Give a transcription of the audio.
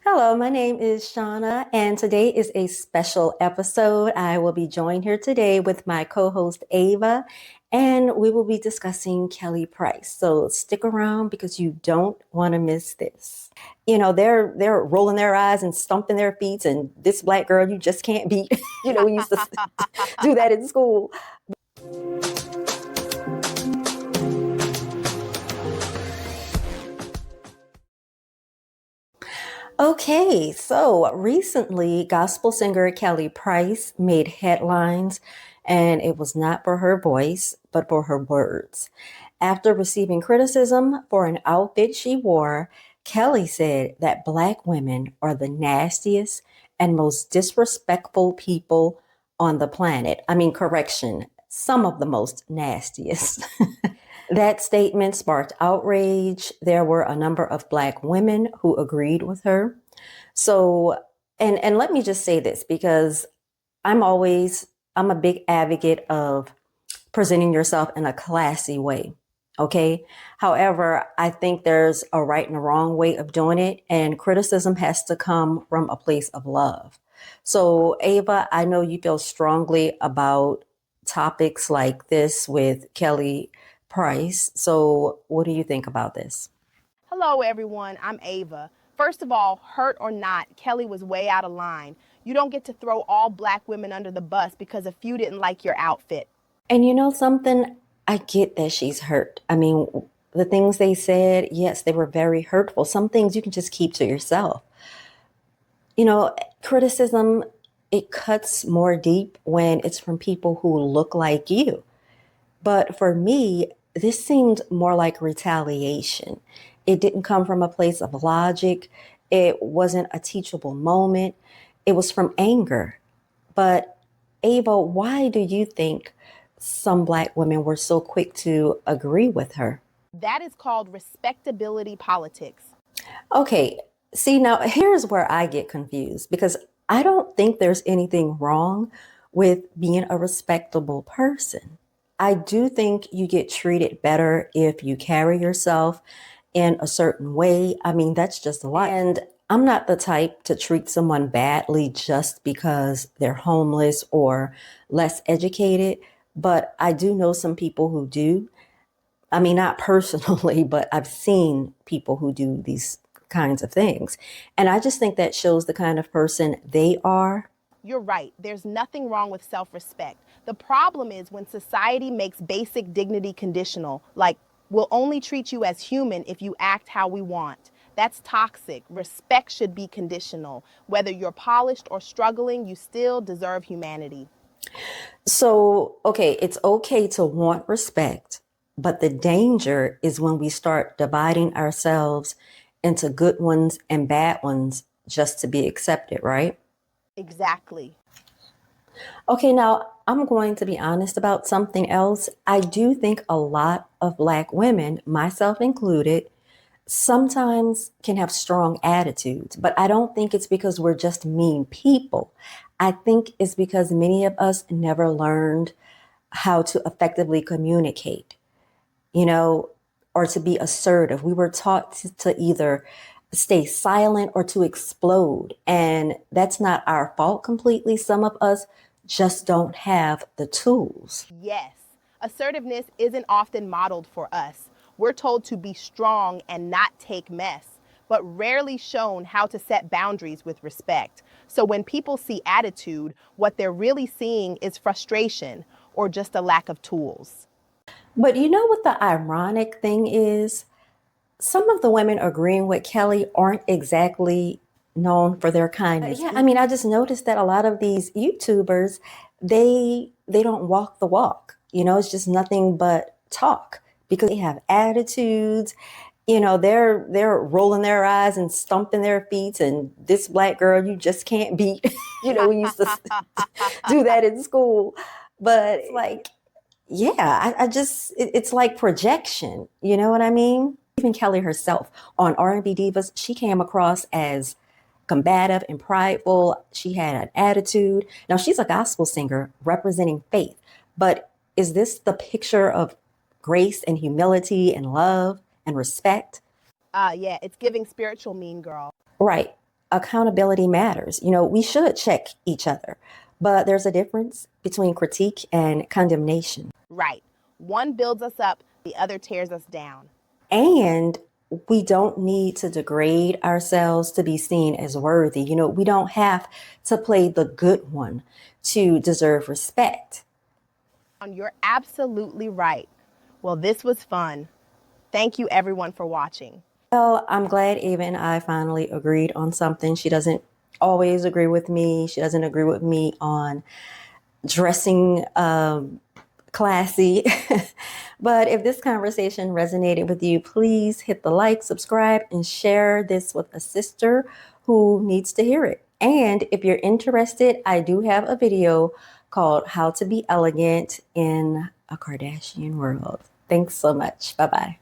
Hello, my name is Shawna, and today is a special episode. I will be joined here today with my co-host Ava, and we will be discussing Kelly Price. So stick around because you don't want to miss this. They're rolling their eyes and stomping their feet, and this black girl you just can't beat. We used to do that in school. Okay, so recently, gospel singer Kelly Price made headlines, and it was not for her voice, but for her words. After receiving criticism for an outfit she wore, Kelly said that Black women are the nastiest and most disrespectful people on the planet. I mean, correction, some of the most nastiest. That statement sparked outrage. There were a number of Black women who agreed with her. So, and let me just say this because I'm a big advocate of presenting yourself in a classy way. Okay. However, I think there's a right and a wrong way of doing it, and criticism has to come from a place of love. So, Ava, I know you feel strongly about topics like this with Kelly Price. So, what do you think about this? Hello, everyone. I'm Ava. First of all, hurt or not, Kelly was way out of line. You don't get to throw all Black women under the bus because a few didn't like your outfit. And you know something? I get that she's hurt. I mean, the things they said, yes, they were very hurtful. Some things you can just keep to yourself. You know, criticism, it cuts more deep when it's from people who look like you. But for me, this seemed more like retaliation. It didn't come from a place of logic. It wasn't a teachable moment. It was from anger. But Ava, why do you think some Black women were so quick to agree with her? That is called respectability politics. Okay, see, now here's where I get confused because I don't think there's anything wrong with being a respectable person. I do think you get treated better if you carry yourself in a certain way. I mean, that's just life. And I'm not the type to treat someone badly just because they're homeless or less educated, but I do know some people who do. I mean, not personally, but I've seen people who do these kinds of things. And I just think that shows the kind of person they are. You're right. There's nothing wrong with self-respect. The problem is when society makes basic dignity conditional, like, we'll only treat you as human if you act how we want. That's toxic. Respect should be conditional. Whether you're polished or struggling, you still deserve humanity. So, okay, it's okay to want respect, but the danger is when we start dividing ourselves into good ones and bad ones just to be accepted, right? Exactly. Okay, now I'm going to be honest about something else. I do think a lot of Black women, myself included, sometimes can have strong attitudes, but I don't think it's because we're just mean people. I think it's because many of us never learned how to effectively communicate, you know, or to be assertive. We were taught to either stay silent or to explode. And that's not our fault completely. Some of us just don't have the tools. Yes, assertiveness isn't often modeled for us. We're told to be strong and not take mess, but rarely shown how to set boundaries with respect. So when people see attitude, what they're really seeing is frustration or just a lack of tools. But you know what the ironic thing is? Some of the women agreeing with Kelly aren't exactly known for their kindness. Yeah, I mean, I just noticed that a lot of these YouTubers, they don't walk the walk. It's just nothing but talk because they have attitudes. They're rolling their eyes and stomping their feet, and this black girl you just can't beat. We used to do that in school, but it's like, yeah, I just it's like projection. You know what I mean? Even Kelly herself on R&B Divas, she came across as combative and prideful. She had an attitude. Now she's a gospel singer representing faith, but is this the picture of grace and humility and love and respect? Yeah, it's giving spiritual mean girl. Right. accountability matters. We should check each other, but there's a difference between critique and condemnation. Right. One builds us up, the other tears us down. And we don't need to degrade ourselves to be seen as worthy. We don't have to play the good one to deserve respect. You're absolutely right. Well, this was fun. Thank you, everyone, for watching. Well, I'm glad Ava and I finally agreed on something. She doesn't always agree with me. She doesn't agree with me on dressing classy. But if this conversation resonated with you, please hit the like, subscribe, and share this with a sister who needs to hear it. And if you're interested, I do have a video called How to Be Elegant in a Kardashian World. Thanks so much. Bye-bye.